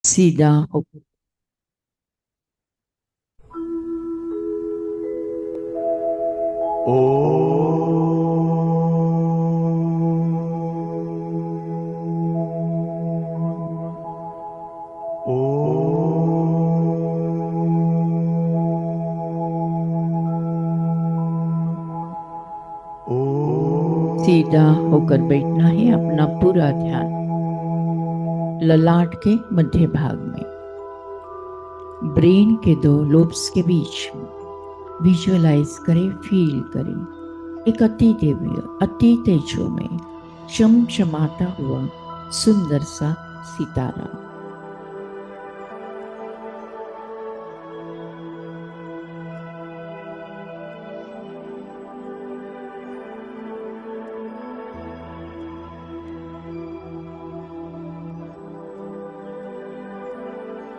सीधा हो। ओ सीधा होकर बैठना है। अपना पूरा ध्यान ललाट के मध्य भाग में, ब्रेन के दो लोब्स के बीच में विजुअलाइज करें, फील करें एक अति दिव्य, अति तेजो में चमचमाता हुआ सुंदर सा सितारा।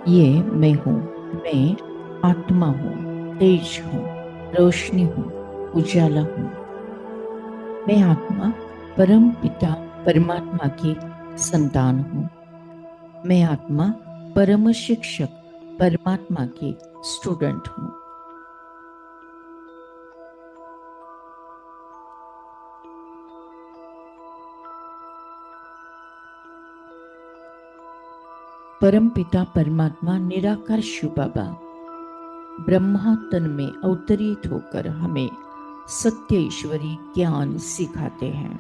ये मैं हूँ, मैं आत्मा हूँ, तेज हूँ, रोशनी हूँ, उजाला हूँ। मैं आत्मा परम पिता परमात्मा की संतान हूँ। मैं आत्मा परम शिक्षक परमात्मा की स्टूडेंट हूँ। परम पिता परमात्मा निराकार शिव बाबा ब्रह्मा तन में अवतरित होकर हमें सत्य ईश्वरी ज्ञान सिखाते हैं,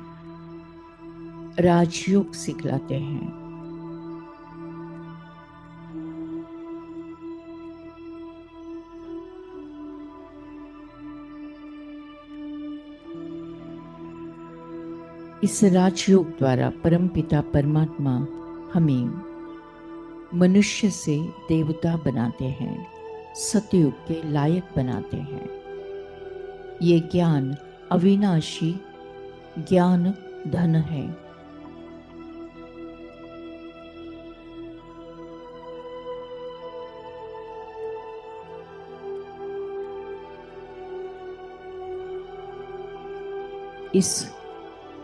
राजयोग सिखलाते हैं। इस राजयोग द्वारा परमपिता परमात्मा हमें मनुष्य से देवता बनाते हैं, सतयुग के लायक बनाते हैं। ये ज्ञान अविनाशी ज्ञान धन है। इस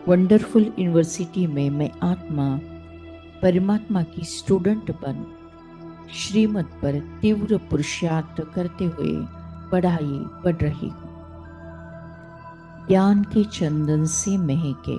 वंडरफुल यूनिवर्सिटी में मैं आत्मा परमात्मा की स्टूडेंट बन श्रीमत पर तीव्र पुरुषार्थ करते हुए पढ़ाई पढ़ रही हूँ। ज्ञान के चंदन से महके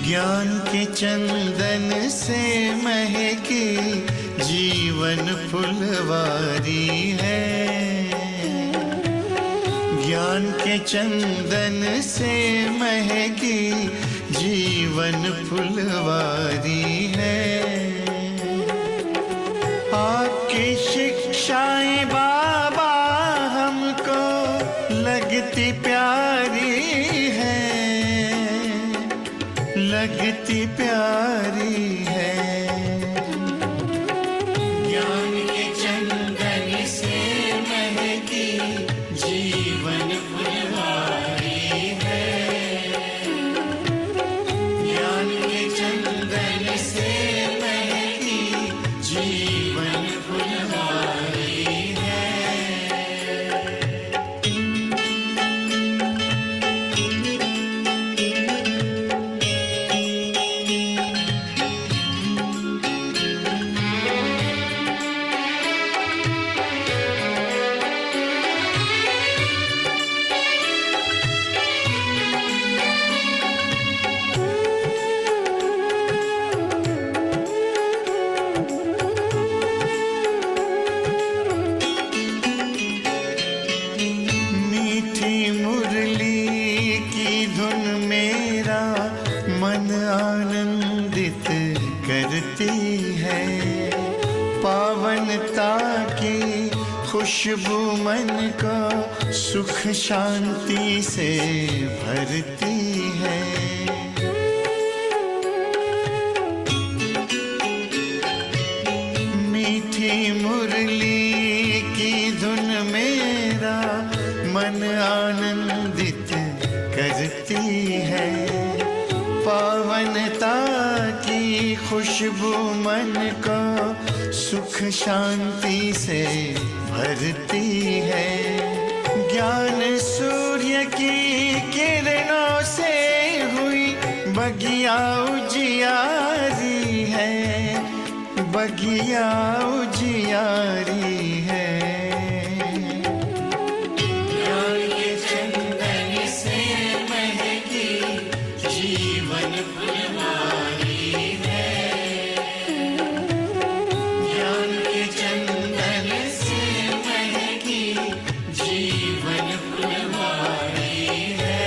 ज्ञान के चंदन से महकी जीवन फुलवारी है। ज्ञान के चंदन से महकी जीवन फुलवारी है। आपकी शिक्षाएं बाबा हमको लगती प्यारी है, लगती प्यारी है। ज्ञान के चंदन से महकी जीवन फुलवारी है। ज्ञान के चंदन से महकी जीवन फुलवारी है। खुशबू मन को सुख शांति से भरती है। मीठी मुरली की धुन मेरा मन आनंदित करती है। पावनता की खुशबू मन को सुख शांति से भरती है। ज्ञान सूर्य की किरणों से हुई बगिया उजियारी है, बगिया उजियारी है। ज्ञान के चंदन से महकी जीवन फुलवारी है। ज्ञान के चंदन से महकी जीवन फुलवारी है।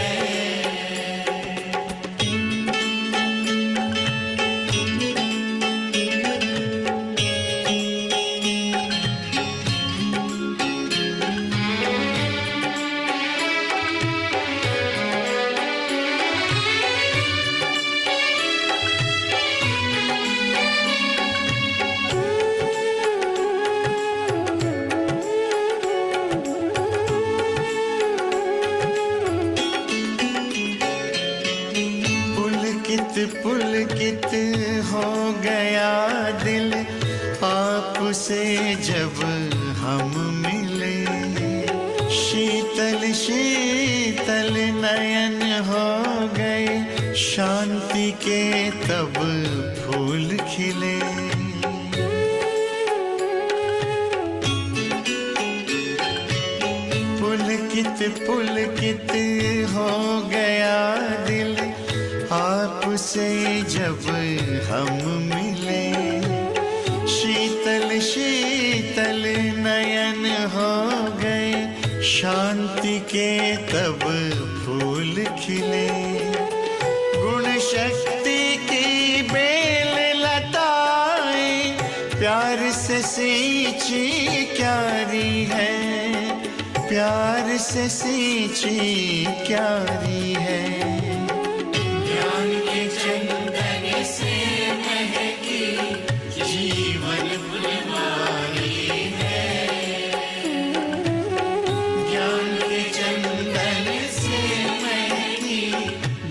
पुलकित हो गया दिल आपसे जब हम मिले। शीतल शीतल नयन हो गए, शांति के तब फूल खिले। पुलकित पुलकित हो गया दिल आपसे जब हम मिले। शीतल शीतल नयन हो गए, शांति के तब फूल खिले। गुण शक्ति की बेल लताएं प्यार से सींची क्यारी है, प्यार से सींची क्यारी है। ज्ञान के चंदन से महकी जीवन फुलवारी है। ज्ञान के चंदन से महकी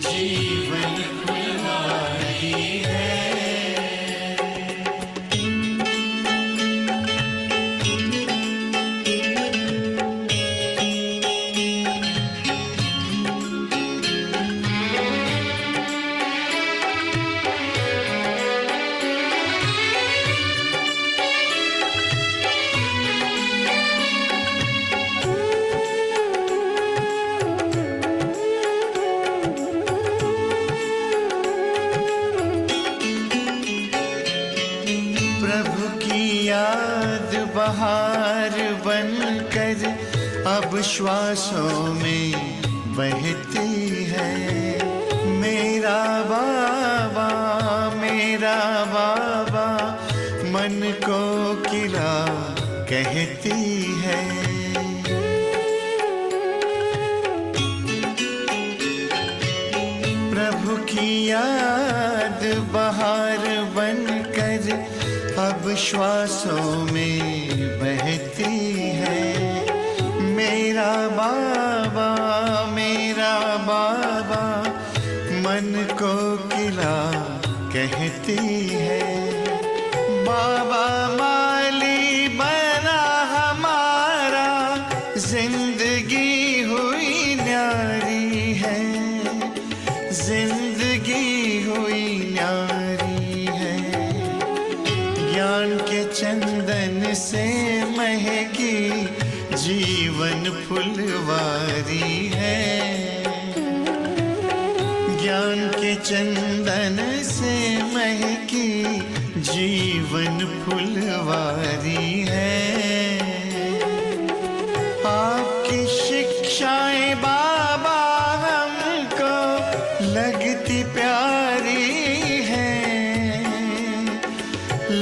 जीवन फुलवारी है। प्रभु की याद बहार बनकर अब श्वासों में बहती है। मेरा बाबा मन को किला कहती है। प्रभु की याद बहार बनकर अब श्वासों में बहती है। मेरा बाबा मन को किला कहती है। बाबा माली बना हमारा, जिंदगी हुई न्यारी है, जिंदगी हुई न्यारी है। ज्ञान के चंदन से महकी जीवन फुलवारी है। ज्ञान के चंदन से महकी जीवन फुलवारी है। आपकी शिक्षाएं बाबा हमको लगती प्यारी है,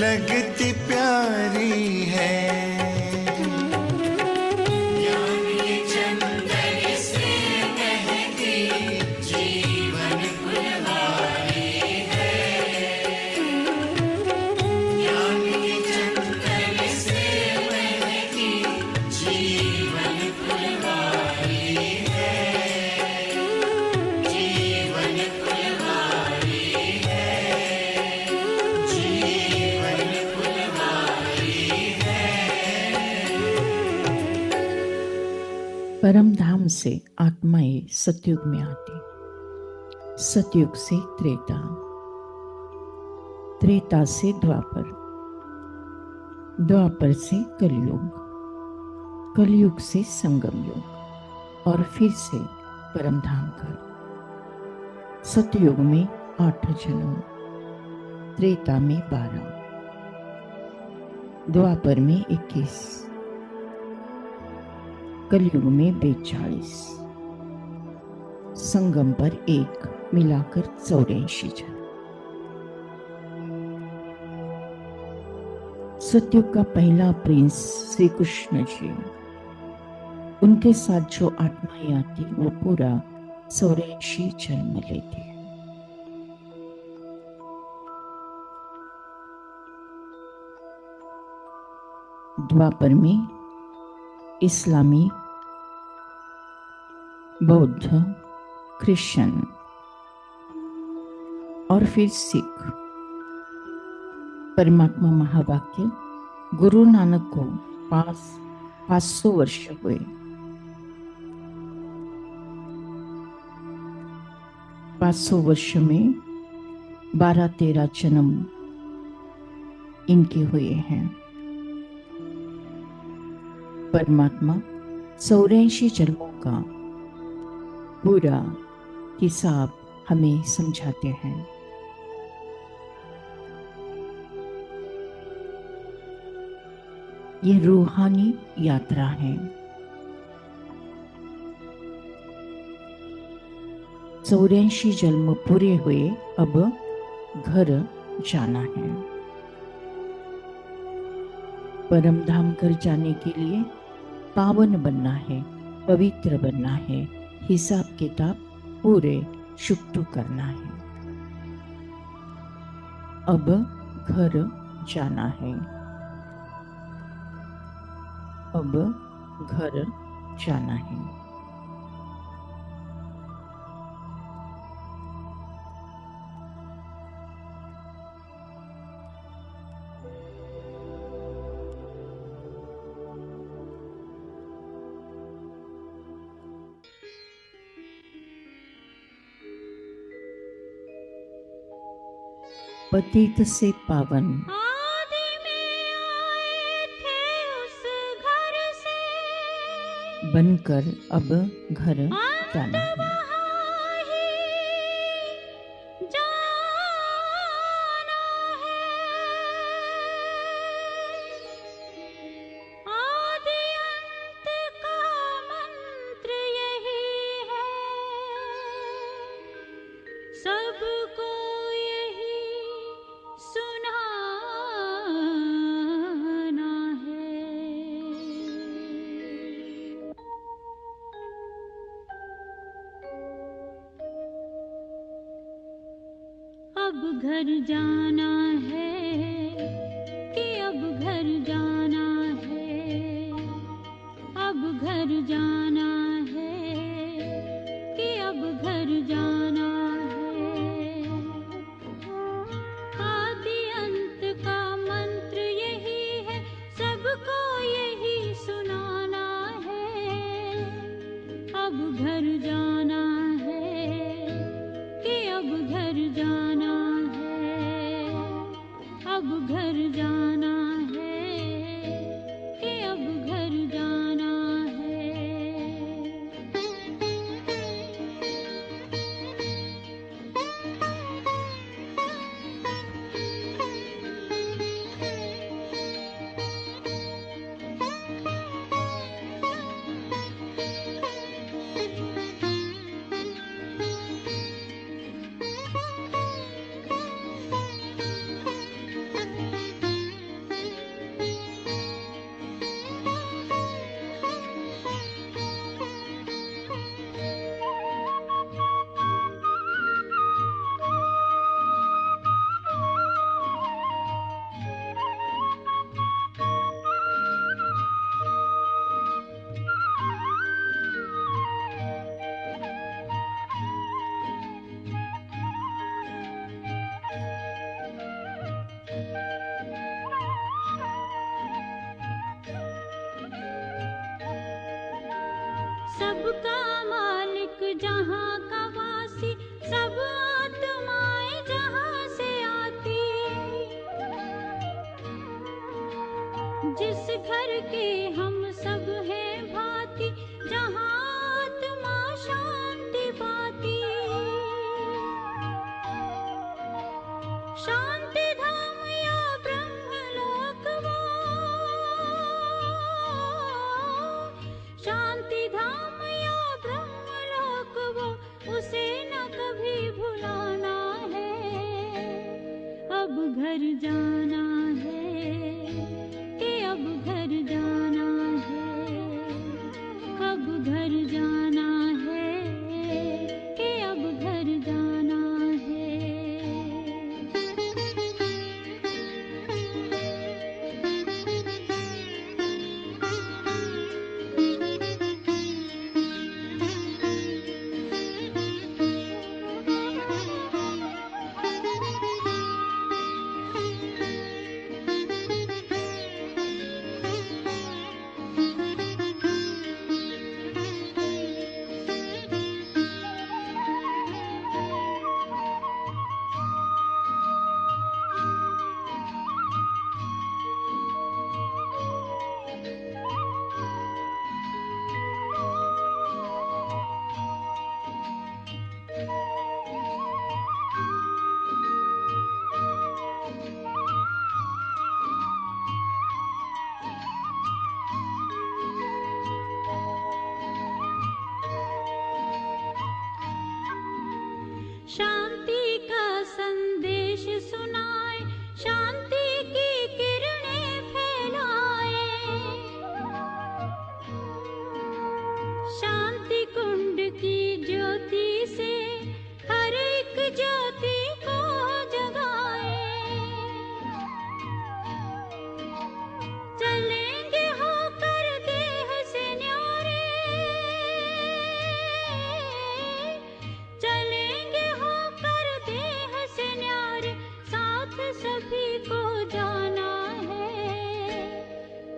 लगती प्यारी है। परम धाम से आत्माएं सतयुग में आती, सतयुग से त्रेता, त्रेता से द्वापर, द्वापर से कलयुग, कलयुग से संगम युग और फिर से परम धाम का। सतयुग में 8 जन्म, त्रेता में 12, द्वापर में 21, कलयुग में 42, संगम पर 1, मिलाकर 84 जन्म। सतयुग का पहला प्रिंस श्री कृष्ण जी, उनके साथ जो आत्माएं आती वो पूरा 84 जन्म लेती है। द्वापर में इस्लामी, बौद्ध, क्रिश्चियन और फिर सिख। परमात्मा महावाक्य गुरु नानक को 500 वर्ष हुए। 500 वर्ष में 12-13 जन्म इनके हुए हैं। परमात्मा 84 जन्मों का पूरा हिसाब हमें समझाते हैं। ये रूहानी यात्रा है। 84 जन्म पूरे हुए, अब घर जाना है। परम धाम कर जाने के लिए पावन बनना है, पवित्र बनना है, हिसाब किताब पूरे शुक्र करना है। अब घर जाना है, अब घर जाना है। पतित से पावन आदि में आए थे उस घर से, बनकर अब घर जाना अंत है। वहाँ ही जाना है। आदि अंत का मंत्र यही है, सबको यही सुनाना है। अब घर जाना है कि अब घर जाना है, अब घर जाना है कि अब घर जाना है। आदि अंत का मंत्र यही है, सबको यही सुनाना है। अब घर जाना है कि अब घर जाना है, अब घर जाना है कि अब घर जाना है। सबका मालिक जहाँ का वासी, सब आत्माएं जहाँ से आती, जिस घर के हम सब हैं भांति, जहाँ आत्मा शांति पाती। शांति धाम या ब्रह्मलोक वो, शांति धाम या ब्रह्मलोक वो, उसे न कभी भुलाना है। अब घर जाना है कि अब घर जाना है, अब घर जाना है कि अब घर जाना है। शांति का संदेश सुनाए, शांति की किरणें फैलाए, शांति कुंड की ज्योति से हर एक ज्योति को जगाए। चलेंगे होकर देह से न्यारे, चलेंगे होकर देह से न्यारे, साथ सभी को जाना है।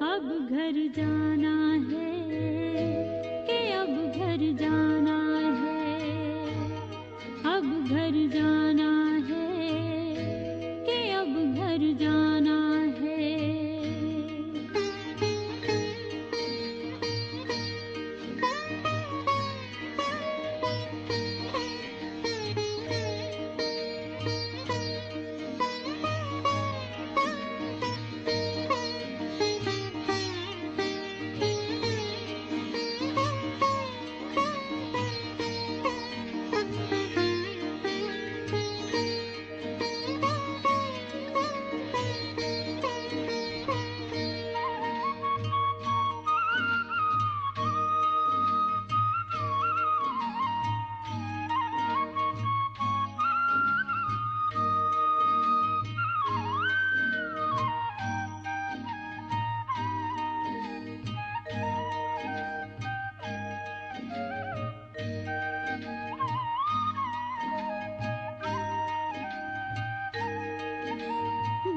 अब घर जाना है कि अब घर जाना है, अब घर जाना है कि अब घर जाना है।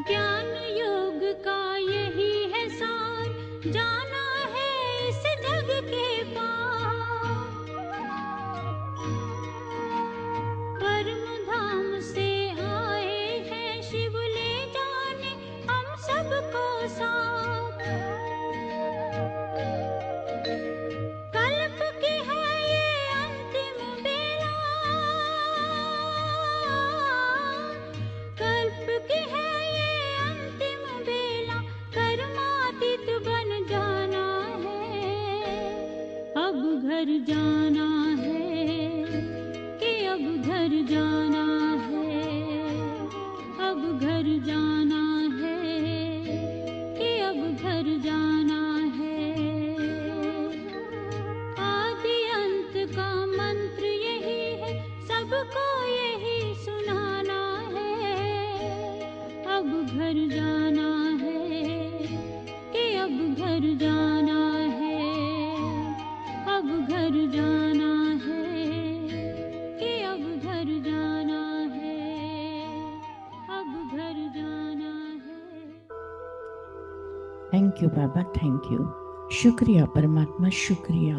ज्ञान योग का यही है सार, जाना है इस जग के पार। परम धाम से आए हैं शिव, ले जाने हम सबको साथ। कल्प की है ये अंतिम बेला, कल्प की है ये अंतिम बेला, कर्मातीत बन जाना है। अब घर जाना है कि अब घर जाना है, अब घर जाना है कि अब घर जाना है। आदि अंत का मंत्र यही है, सबको यही सुनाना है। अब घर जाना है कि अब घर जाना है, अब घर जाना है कि अब घर जाना है, अब घर जाना है। Thank you Baba, thank you. शुक्रिया परमात्मा, शुक्रिया।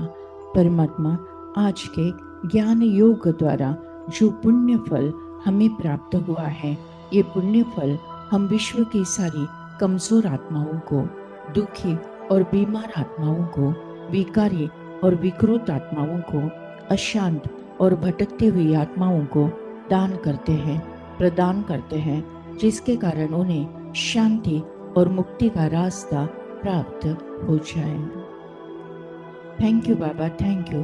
परमात्मा, आज के ज्ञान योग द्वारा जो पुण्य फल हमें प्राप्त हुआ है, ये पुण्य फल हम विश्व की सारी कमजोर आत्माओं को, दुखी और बीमार आत्माओं को, विकारी और विकृत आत्माओं को, अशांत और भटकती हुई आत्माओं को दान करते हैं, प्रदान करते हैं, जिसके कारण उन्हें शांति और मुक्ति का रास्ता प्राप्त हो जाए। Thank you Baba, thank you.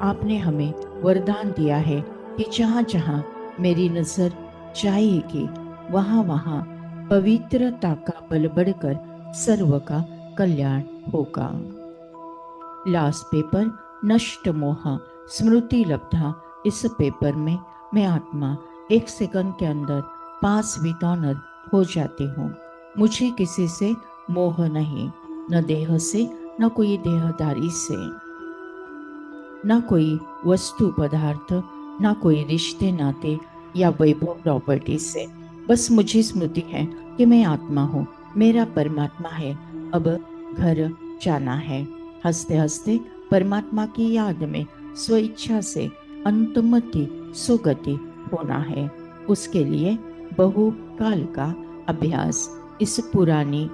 आपने हमें वरदान दिया है कि जहाँ जहाँ मेरी नजर जाएगी, वहाँ वहाँ पवित्रता का बल बढ़कर सर्व का कल्याण होगा। लास्ट पेपर, नष्ट मोह स्मृति लब्धा। इस पेपर में मैं आत्मा 1 सेकंड के अंदर पास विद ऑनर हो जाती हूँ। मुझे किसी से मोह नहीं, न देह से, न कोई देहदारी से, न कोई वस्तु पदार्थ, न कोई रिश्ते नाते या वैभव प्रॉपर्टी से। बस मुझे स्मृति है कि मैं आत्मा हूँ, मेरा परमात्मा है, अब घर जाना है। हंसते हंसते परमात्मा की याद में स्वेच्छा से अंतमति सुगति होना है। उसके लिए बहुकाल का अभ्यास इस पुरानी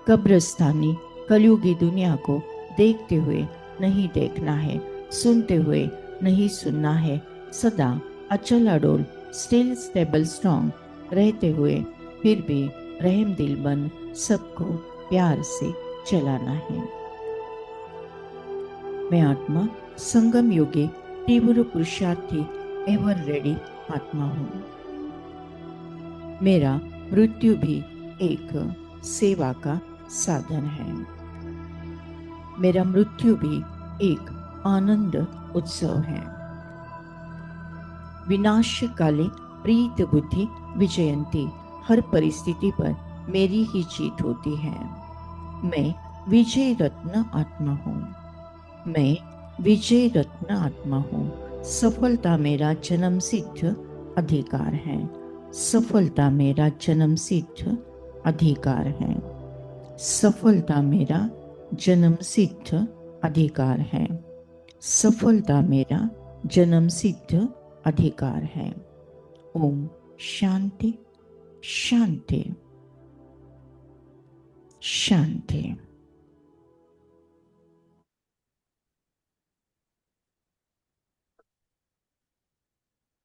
कब्रस्तानी कलयुगी दुनिया को देखते हुए नहीं देखना है, सुनते हुए नहीं सुनना है, सदा अचल अडोल स्टिल स्टेबल स्ट्रॉन्ग रहते हुए फिर भी रहम दिल बन सबको प्यार से चलाना है। मैं आत्मा संगम योगी तीव्र पुरुषार्थी एवर रेडी आत्मा हूँ। मेरा मृत्यु भी एक सेवा का साधन है। मेरा मृत्यु भी एक आनंद उत्सव है। विनाश काले प्रीत बुद्धि विजयंती। हर परिस्थिति पर मेरी ही जीत होती है। मैं विजय रत्न आत्मा हूँ। मैं विजय रत्न आत्मा हूँ। सफलता मेरा जन्म सिद्ध अधिकार है। सफलता मेरा जन्म सिद्ध अधिकार है। सफलता मेरा जन्म सिद्ध अधिकार है। सफलता मेरा जन्म सिद्ध अधिकार है। ओम शांति शांति शांति।